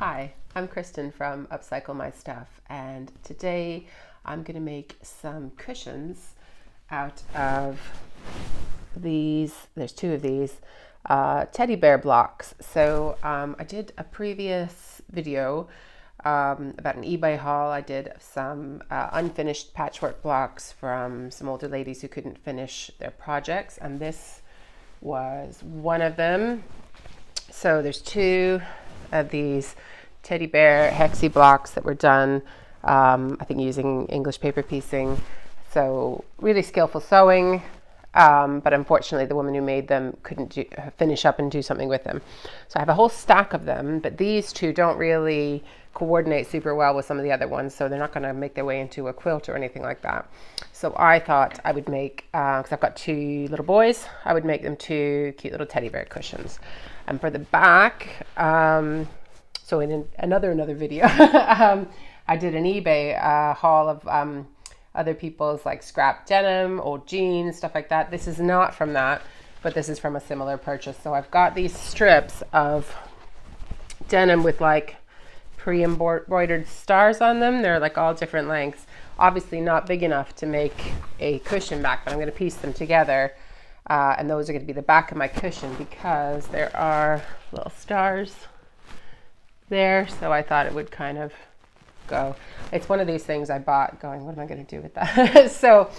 Hi, I'm Kristen from Upcycle My Stuff, and today I'm going to make some cushions out of these. There's two of these teddy bear blocks. So I did a previous video about an eBay haul. I did some unfinished patchwork blocks from some older ladies who couldn't finish their projects, and this was one of them. So there's two of these teddy bear hexie blocks that were done, I think using English paper piecing. So really skillful sewing, but unfortunately the woman who made them couldn't finish up and do something with them. So I have a whole stack of them, but these two don't really coordinate super well with some of the other ones, so they're not going to make their way into a quilt or anything like that. So I thought I would make, because I've got two little boys, I would make them two cute little teddy bear cushions. And for the back, so in another video, I did an eBay haul of other people's like scrap denim, old jeans, stuff like that. This is not from that, but this is from a similar purchase. So I've got these strips of denim with like pre-embroidered stars on them. They're like all different lengths. Obviously not big enough to make a cushion back, but I'm going to piece them together. And those are going to be the back of my cushion because there are little stars there. So I thought it would kind of go. It's one of these things I bought going, what am I going to do with that? So,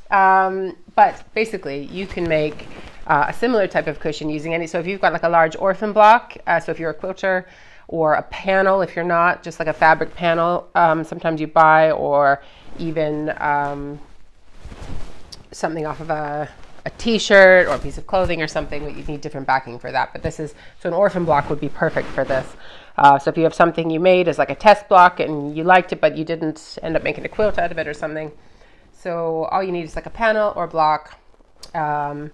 but basically you can make a similar type of cushion using any, so if you've got like a large Orphan block, so if you're a quilter, or a panel, if you're not, just like a fabric panel, sometimes you buy, or even something off of a t-shirt or a piece of clothing or something, but you need different backing for that. But this is, so an Orphan block would be perfect for this. So if you have something you made as like a test block and you liked it, but you didn't end up making a quilt out of it or something. So all you need is like a panel or block, and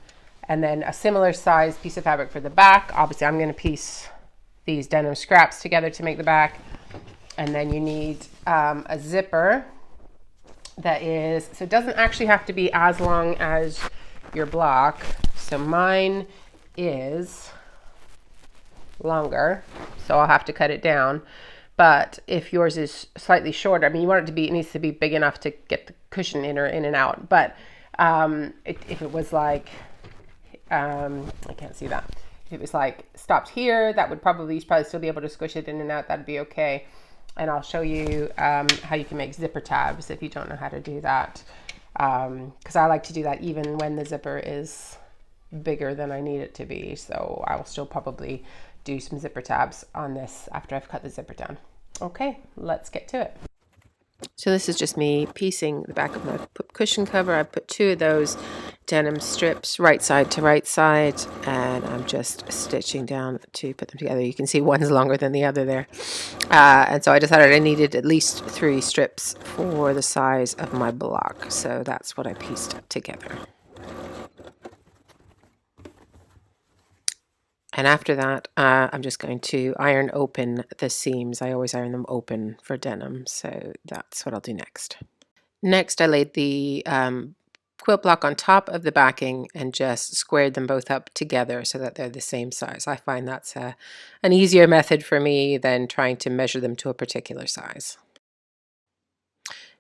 then a similar size piece of fabric for the back. Obviously I'm going to piece these denim scraps together to make the back. And then you need a zipper that is, so it doesn't actually have to be as long as your block. So mine is longer, so I'll have to cut it down. But if yours is slightly shorter, I mean, you want it to be, it needs to be big enough to get the cushion in and out. But if it was like, I can't see that. If it was like stopped here, that would you'd probably still be able to squish it in and out. That'd be okay. And I'll show you how you can make zipper tabs if you don't know how to do that. Because I like to do that even when the zipper is bigger than I need it to be. So I will still probably do some zipper tabs on this after I've cut the zipper down. Okay, let's get to it. So this is just me piecing the back of my cushion cover. I put two of those denim strips right side to right side, and I'm just stitching down to put them together. You can see one's longer than the other there. And so I decided I needed at least 3 strips for the size of my block. So that's what I pieced together. And after that, I'm just going to iron open the seams. I always iron them open for denim, so that's what I'll do next. Next, I laid the quilt block on top of the backing and just squared them both up together so that they're the same size. I find that's an easier method for me than trying to measure them to a particular size.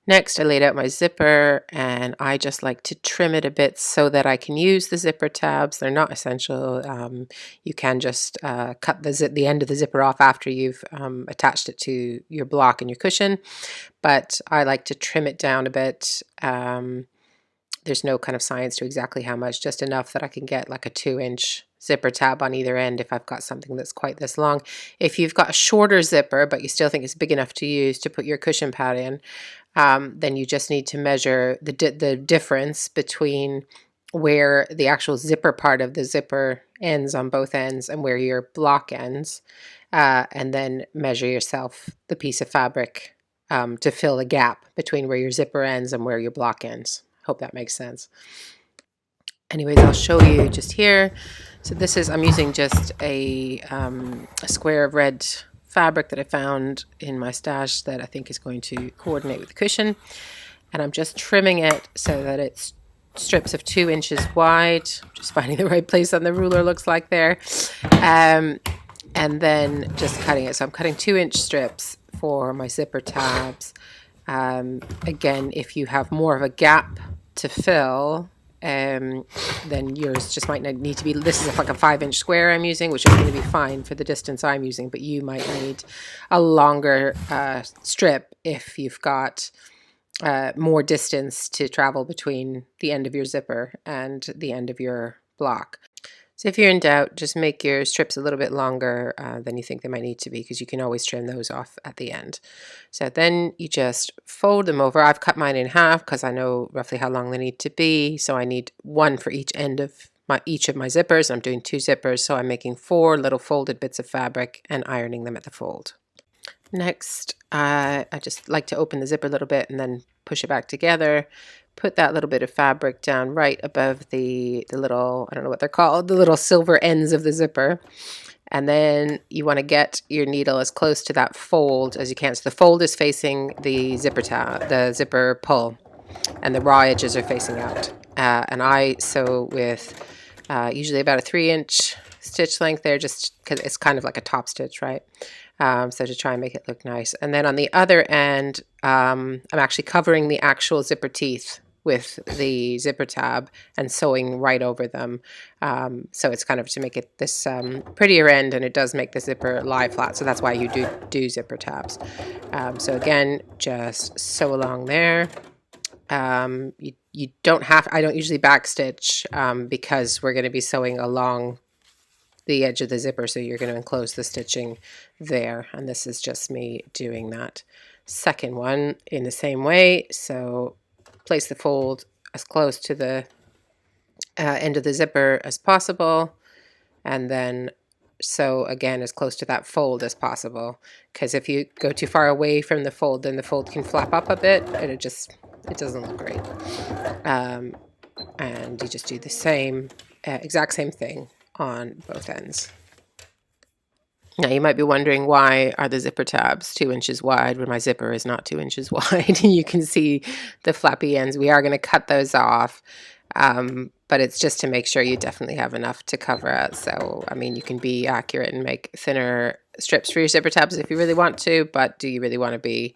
Next, I laid out my zipper, and I just like to trim it a bit so that I can use the zipper tabs. They're not essential. You can just cut the end of the zipper off after you've attached it to your block and your cushion, but I like to trim it down a bit. There's no kind of science to exactly how much, just enough that I can get like a 2-inch zipper tab on either end if I've got something that's quite this long. If you've got a shorter zipper, but you still think it's big enough to use to put your cushion pad in, then you just need to measure the difference between where the actual zipper part of the zipper ends on both ends and where your block ends, and then measure yourself the piece of fabric to fill the gap between where your zipper ends and where your block ends. Hope that makes sense. Anyways, I'll show you just here. So this is, I'm using just a square of red fabric that I found in my stash that I think is going to coordinate with the cushion. And I'm just trimming it so that it's strips of 2 inches wide. Just finding the right place on the ruler, looks like there. and then just cutting it. So I'm cutting 2-inch strips for my zipper tabs. Again, if you have more of a gap to fill, then yours just might need to be, this is like a 5-inch square I'm using, which is going to be fine for the distance I'm using, but you might need a longer strip if you've got more distance to travel between the end of your zipper and the end of your block. So if you're in doubt, just make your strips a little bit longer than you think they might need to be, because you can always trim those off at the end. So then you just fold them over. I've cut mine in half because I know roughly how long they need to be. So I need one for each end of each of my zippers. I'm doing 2 zippers, so I'm making 4 little folded bits of fabric and ironing them at the fold. Next, I just like to open the zipper a little bit and then push it back together. Put that little bit of fabric down right above the little, I don't know what they're called, the little silver ends of the zipper. And then you want to get your needle as close to that fold as you can. So the fold is facing the zipper tab, the zipper pull, and the raw edges are facing out. And I sew with usually about a 3-inch stitch length there, just because it's kind of like a top stitch, right? So to try and make it look nice. And then on the other end, I'm actually covering the actual zipper teeth with the zipper tab and sewing right over them. So it's kind of to make it this prettier end, and it does make the zipper lie flat. So that's why you do zipper tabs. So again, just sew along there. You don't have, I don't usually backstitch because we're going to be sewing along the edge of the zipper, so you're going to enclose the stitching there, and this is just me doing that second one in the same way. So place the fold as close to the end of the zipper as possible, and then sew again as close to that fold as possible, because if you go too far away from the fold, then the fold can flap up a bit and it doesn't look great. And you just do the same exact same thing on both ends. Now you might be wondering, why are the zipper tabs 2 inches wide when my zipper is not 2 inches wide? You can see the flappy ends. We are going to cut those off, but it's just to make sure you definitely have enough to cover it. So, I mean, you can be accurate and make thinner strips for your zipper tabs if you really want to, but do you really want to be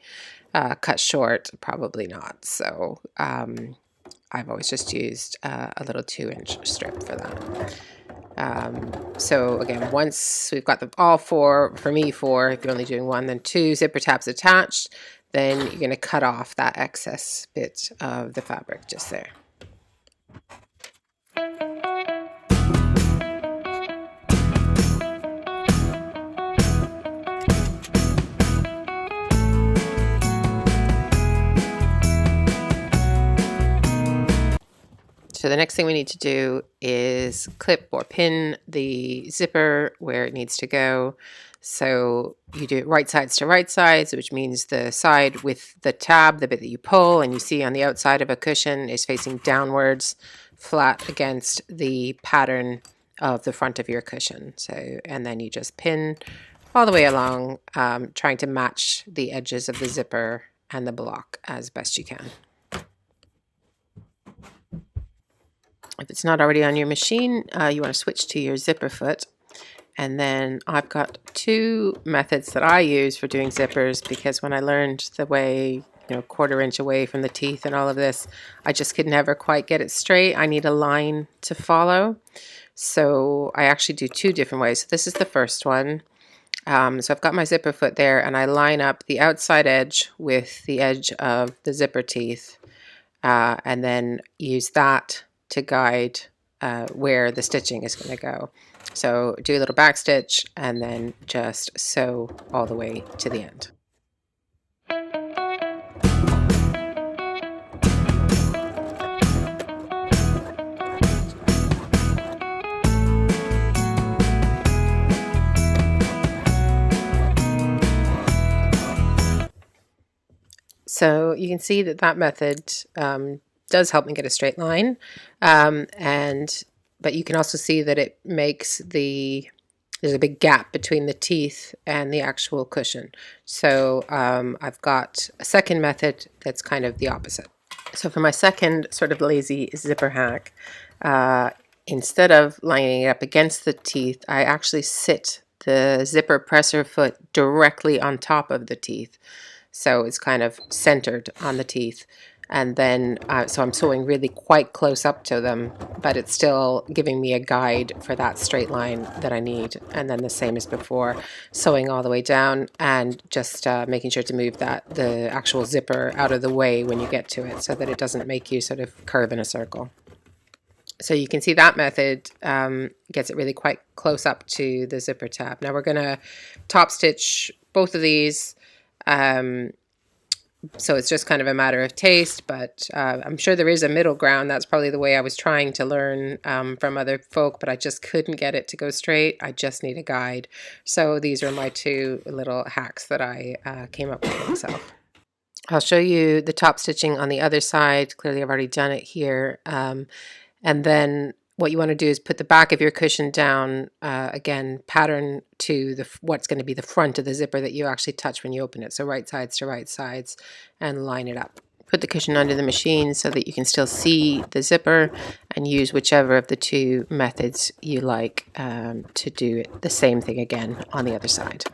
cut short? Probably not. So I've always just used a little 2-inch strip for that. So again, once we've got all 4, for me 4, if you're only doing 1, then 2 zipper tabs attached, then you're going to cut off that excess bit of the fabric just there. So the next thing we need to do is clip or pin the zipper where it needs to go. So you do it right sides to right sides, which means the side with the tab, the bit that you pull and you see on the outside of a cushion, is facing downwards, flat against the pattern of the front of your cushion. So, and then you just pin all the way along, trying to match the edges of the zipper and the block as best you can. If it's not already on your machine, you want to switch to your zipper foot. And then I've got 2 methods that I use for doing zippers, because when I learned the way, 1/4 inch away from the teeth and all of this, I just could never quite get it straight. I need a line to follow. So I actually do 2 different ways. So this is the first one. So I've got my zipper foot there, and I line up the outside edge with the edge of the zipper teeth, and then use that to guide where the stitching is going to go. So do a little back stitch and then just sew all the way to the end. So you can see that method does help me get a straight line, but you can also see that it makes there's a big gap between the teeth and the actual cushion. So I've got a second method that's kind of the opposite. So for my second sort of lazy zipper hack, instead of lining it up against the teeth, I actually sit the zipper presser foot directly on top of the teeth. So it's kind of centered on the teeth. And then, so I'm sewing really quite close up to them, but it's still giving me a guide for that straight line that I need. And then the same as before, sewing all the way down and just making sure to move the actual zipper out of the way when you get to it so that it doesn't make you sort of curve in a circle. So you can see that method gets it really quite close up to the zipper tab. Now we're going to top stitch both of these. So it's just kind of a matter of taste, but I'm sure there is a middle ground. That's probably the way I was trying to learn from other folk, but I just couldn't get it to go straight. I just need a guide. So these are my two little hacks that I came up with myself. I'll show you the top stitching on the other side. Clearly I've already done it here. And then what you want to do is put the back of your cushion down, again, pattern to what's going to be the front of the zipper that you actually touch when you open it. So right sides to right sides, and line it up. Put the cushion under the machine so that you can still see the zipper, and use whichever of the two methods you like to do the same thing again on the other side.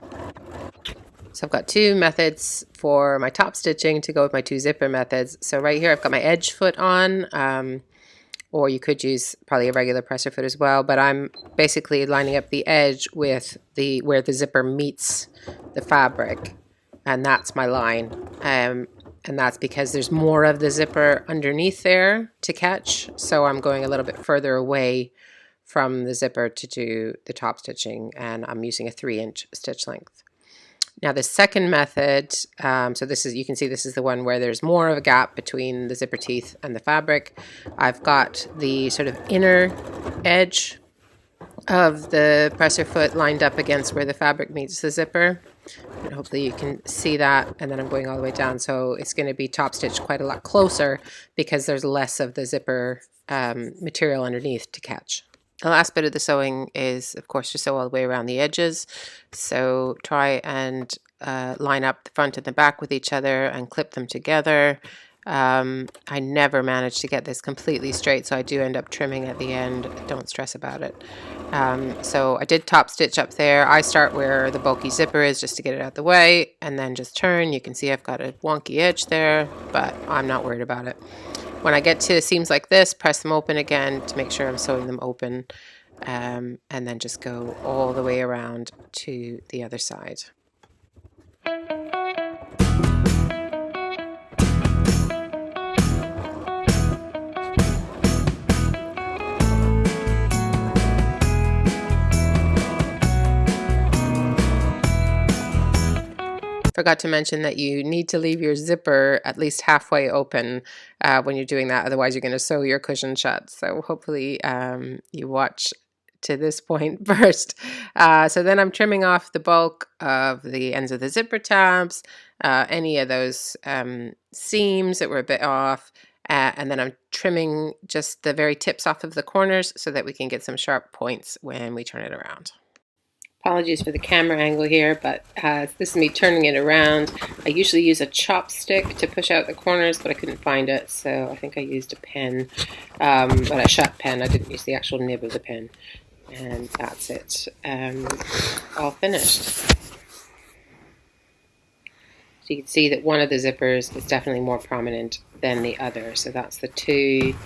So I've got two methods for my top stitching to go with my two zipper methods. So right here I've got my edge foot on, or you could use probably a regular presser foot as well, but I'm basically lining up the edge with where the zipper meets the fabric, and that's my line. And that's because there's more of the zipper underneath there to catch, so I'm going a little bit further away from the zipper to do the top stitching, and I'm using a 3-inch stitch length. Now the second method, so this is, you can see this is the one where there's more of a gap between the zipper teeth and the fabric. I've got the sort of inner edge of the presser foot lined up against where the fabric meets the zipper. And hopefully you can see that, and then I'm going all the way down, so it's going to be top stitched quite a lot closer because there's less of the zipper material underneath to catch. The last bit of the sewing is, of course, to sew all the way around the edges. So try and line up the front and the back with each other and clip them together. I never manage to get this completely straight, so I do end up trimming at the end. Don't stress about it. So I did top stitch up there. I start where the bulky zipper is just to get it out the way, and then just turn. You can see I've got a wonky edge there, but I'm not worried about it. When I get to seams like this, press them open again to make sure I'm sewing them open, and then just go all the way around to the other side. Forgot to mention that you need to leave your zipper at least halfway open when you're doing that, otherwise you're going to sew your cushion shut. So hopefully you watch to this point first. So then I'm trimming off the bulk of the ends of the zipper tabs, any of those seams that were a bit off, and then I'm trimming just the very tips off of the corners so that we can get some sharp points when we turn it around. Apologies for the camera angle here, but this is me turning it around. I usually use a chopstick to push out the corners, but I couldn't find it, so I think I used a pen, but a sharp pen. I didn't use the actual nib of the pen. And that's it, all finished. So you can see that one of the zippers is definitely more prominent than the other, so that's the two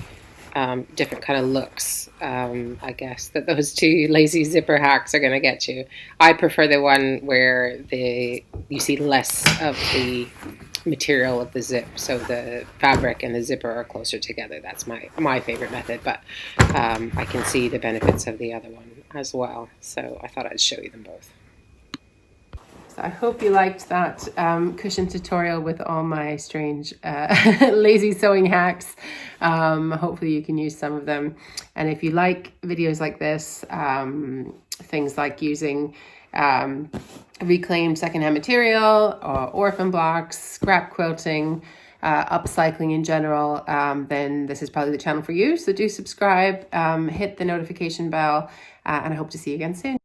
different kind of looks, I guess, that those two lazy zipper hacks are going to get you. I prefer the one where you see less of the material of the zip, so the fabric and the zipper are closer together. That's my favorite method, but I can see the benefits of the other one as well, so I thought I'd show you them both. So I hope you liked that cushion tutorial with all my strange lazy sewing hacks. Hopefully you can use some of them. And if you like videos like this, things like using reclaimed secondhand material, or orphan blocks, scrap quilting, upcycling in general, then this is probably the channel for you. So do subscribe, hit the notification bell, and I hope to see you again soon.